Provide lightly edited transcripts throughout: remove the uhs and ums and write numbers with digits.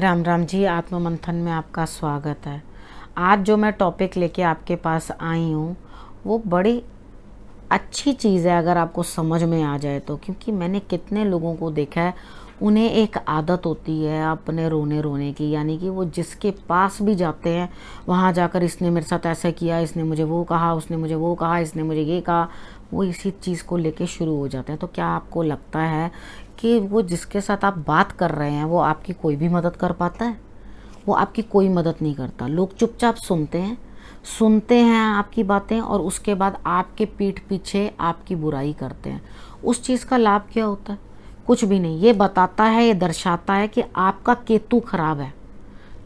राम राम जी। आत्म मंथन में आपका स्वागत है। आज जो मैं टॉपिक लेके आपके पास आई हूँ वो बड़ी अच्छी चीज़ है अगर आपको समझ में आ जाए तो, क्योंकि मैंने कितने लोगों को देखा है उन्हें एक आदत होती है अपने रोने की, यानी कि वो जिसके पास भी जाते हैं वहाँ जाकर इसने मेरे साथ ऐसा किया, इसने मुझे वो कहा, उसने मुझे वो कहा, इसने मुझे ये कहा, वो इसी चीज़ को लेके शुरू हो जाते हैं। तो क्या आपको लगता है कि वो जिसके साथ आप बात कर रहे हैं वो आपकी कोई भी मदद कर पाता है? वो आपकी कोई मदद नहीं करता। लोग चुपचाप सुनते हैं आपकी बातें और उसके बाद आपके पीठ पीछे आपकी बुराई करते हैं। उस चीज़ का लाभ क्या होता है? कुछ भी नहीं। ये बताता है, ये दर्शाता है कि आपका केतु खराब है।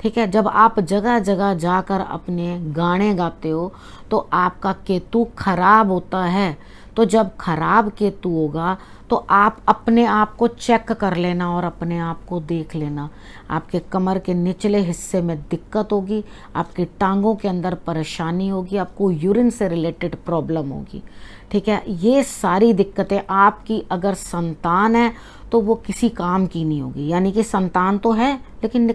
ठीक है, जब आप जगह जगह जाकर अपने गाने गाते हो तो आपका केतु खराब होता है। तो जब खराब केतु होगा तो आप अपने आप को चेक कर लेना और अपने आप को देख लेना। आपके कमर के निचले हिस्से में दिक्कत होगी, आपकी टांगों के अंदर परेशानी होगी, आपको यूरिन से रिलेटेड प्रॉब्लम होगी। ठीक है, ये सारी दिक्कतें आपकी अगर संतान है तो वो किसी काम की नहीं होगी। यानी कि संतान तो है लेकिन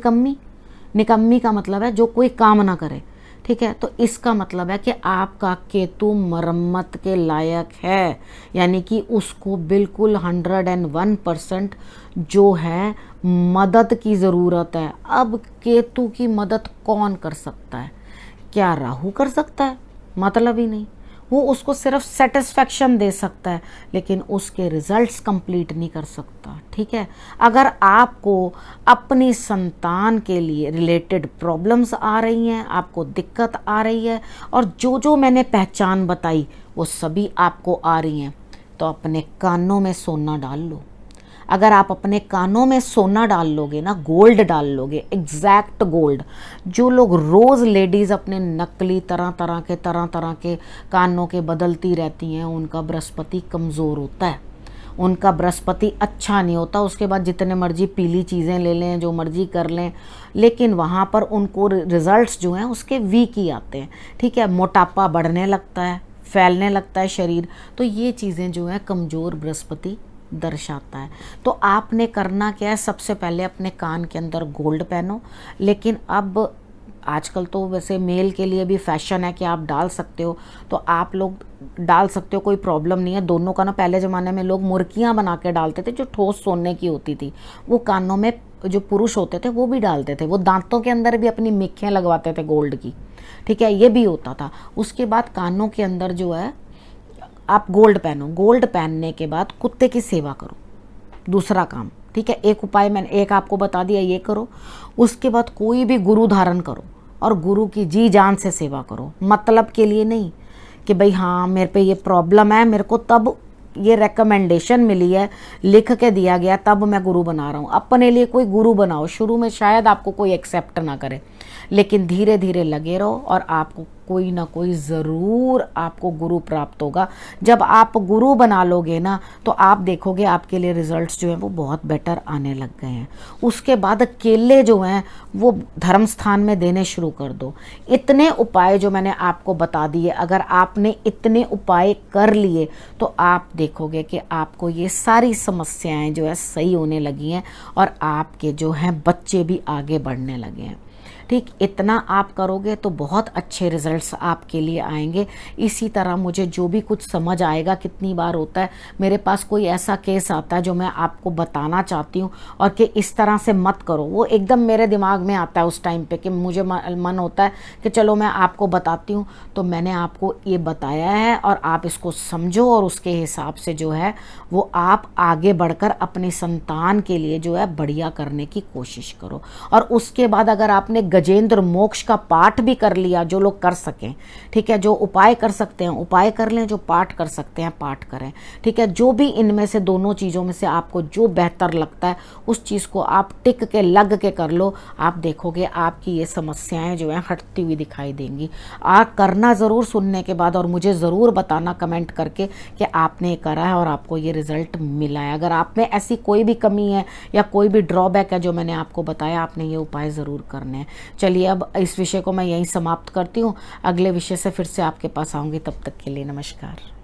निकम्मी का मतलब है जो कोई काम ना करे। ठीक है, तो इसका मतलब है कि आपका केतु मरम्मत के लायक है, यानी कि उसको बिल्कुल 101% जो है मदद की ज़रूरत है। अब केतु की मदद कौन कर सकता है? क्या राहु कर सकता है? मतलब ही नहीं। वो उसको सिर्फ सेटिस्फेक्शन दे सकता है लेकिन उसके रिजल्ट्स कंप्लीट नहीं कर सकता। ठीक है, अगर आपको अपनी संतान के लिए रिलेटेड प्रॉब्लम्स आ रही हैं, आपको दिक्कत आ रही है और जो जो मैंने पहचान बताई वो सभी आपको आ रही हैं, तो अपने कानों में सोना डाल लो। अगर आप अपने कानों में सोना डाल लोगे ना, गोल्ड डाल लोगे, एग्जैक्ट गोल्ड। जो लोग रोज़ लेडीज़ अपने नकली तरह तरह के कानों के बदलती रहती हैं, उनका बृहस्पति कमज़ोर होता है, उनका बृहस्पति अच्छा नहीं होता। उसके बाद जितने मर्जी पीली चीज़ें ले लें, जो मर्जी कर लें, लेकिन वहाँ पर उनको रिजल्ट्स जो हैं उसके वीक ही आते हैं। ठीक है, मोटापा बढ़ने लगता है, फैलने लगता है शरीर। तो ये चीज़ें जो हैं कमज़ोर बृहस्पति दर्शाता है। तो आपने करना क्या है? सबसे पहले अपने कान के अंदर गोल्ड पहनो। लेकिन अब आजकल तो वैसे मेल के लिए भी फैशन है कि आप डाल सकते हो, तो आप लोग डाल सकते हो, कोई प्रॉब्लम नहीं है। दोनों का ना, पहले ज़माने में लोग मुर्कियाँ बना के डालते थे जो ठोस सोने की होती थी, वो कानों में जो पुरुष होते थे वो भी डालते थे। वो दांतों के अंदर भी अपनी मिक्कियाँ लगवाते थे गोल्ड की। ठीक है, ये भी होता था। उसके बाद कानों के अंदर जो है आप गोल्ड पहनो। गोल्ड पहनने के बाद कुत्ते की सेवा करो, दूसरा काम। ठीक है, एक उपाय मैंने एक आपको बता दिया, ये करो। उसके बाद कोई भी गुरु धारण करो और गुरु की जी जान से सेवा करो। मतलब के लिए नहीं कि भाई हाँ मेरे पे ये प्रॉब्लम है, मेरे को तब ये रेकमेंडेशन मिली है, लिख के दिया गया, तब मैं गुरु बना रहा हूँ। अपने लिए कोई गुरु बनाओ। शुरू में शायद आपको कोई एक्सेप्ट ना करे, लेकिन धीरे धीरे लगे रहो और आपको कोई ना कोई ज़रूर आपको गुरु प्राप्त होगा। जब आप गुरु बना लोगे ना तो आप देखोगे आपके लिए रिजल्ट्स जो हैं वो बहुत बेटर आने लग गए हैं। उसके बाद केले जो हैं वो धर्म स्थान में देने शुरू कर दो। इतने उपाय जो मैंने आपको बता दिए, अगर आपने इतने उपाय कर लिए तो आप देखोगे कि आपको ये सारी समस्याएं जो है सही होने लगी हैं और आपके जो हैं बच्चे भी आगे बढ़ने लगे हैं। ठीक, इतना आप करोगे तो बहुत अच्छे रिजल्ट्स आपके लिए आएंगे। इसी तरह मुझे जो भी कुछ समझ आएगा, कितनी बार होता है मेरे पास कोई ऐसा केस आता है जो मैं आपको बताना चाहती हूँ और कि इस तरह से मत करो, वो एकदम मेरे दिमाग में आता है उस टाइम पे कि मुझे मन होता है कि चलो मैं आपको बताती हूँ। तो मैंने आपको ये बताया है और आप इसको समझो और उसके हिसाब से जो है वो आप आगे बढ़कर अपनी संतान के लिए जो है बढ़िया करने की कोशिश करो। और उसके बाद अगर आपने गजेंद्र मोक्ष का पाठ भी कर लिया, जो लोग कर सकें, ठीक है, जो उपाय कर सकते हैं उपाय कर लें, जो पाठ कर सकते हैं पाठ करें। ठीक है, जो भी इनमें से दोनों चीज़ों में से आपको जो बेहतर लगता है उस चीज़ को आप टिक के लग के कर लो। आप देखोगे आपकी ये समस्याएं जो हैं हटती हुई दिखाई देंगी। आप करना ज़रूर सुनने के बाद और मुझे ज़रूर बताना कमेंट करके कि आपने करा है और आपको ये रिज़ल्ट मिला है। अगर आप में ऐसी कोई भी कमी है या कोई भी ड्रॉबैक है जो मैंने आपको बताया, आपने ये उपाय ज़रूर करने हैं। चलिए अब इस विषय को मैं यहीं समाप्त करती हूँ। अगले विषय से फिर से आपके पास आऊँगी। तब तक के लिए नमस्कार।